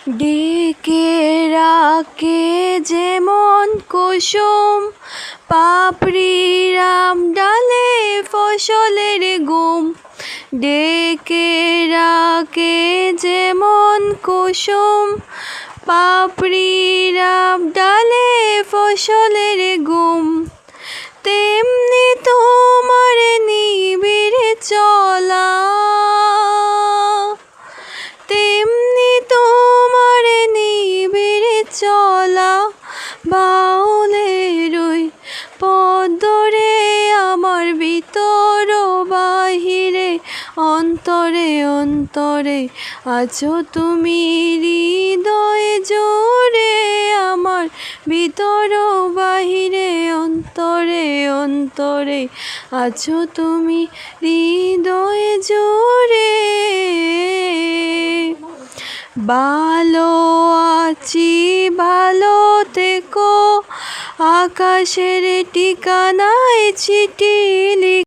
ডেকে রাখে যেমন কুসুম, পাপড়ি রাম ডালে ফসলের গুম। ডেকে রাখে যেমন কুসুম, পাপড়ি রাম ডালে ফসলের গুম। তেমনি তোমার নিবিড় চলা, তেমনি তোমার নিবিড় চলা। বাউলের ওই পদরে আমার ভিতর বাহিরে, অন্তরে অন্তরে আছো তুমি হৃদয় জুড়ে। আমার ভিতর বাহিরে, অন্তরে অন্তরে আছো তুমি হৃদয় জুড়ে। ভালো আছি ভালো থেকো, আকাশের ঠিকানায় চিঠি লিখো।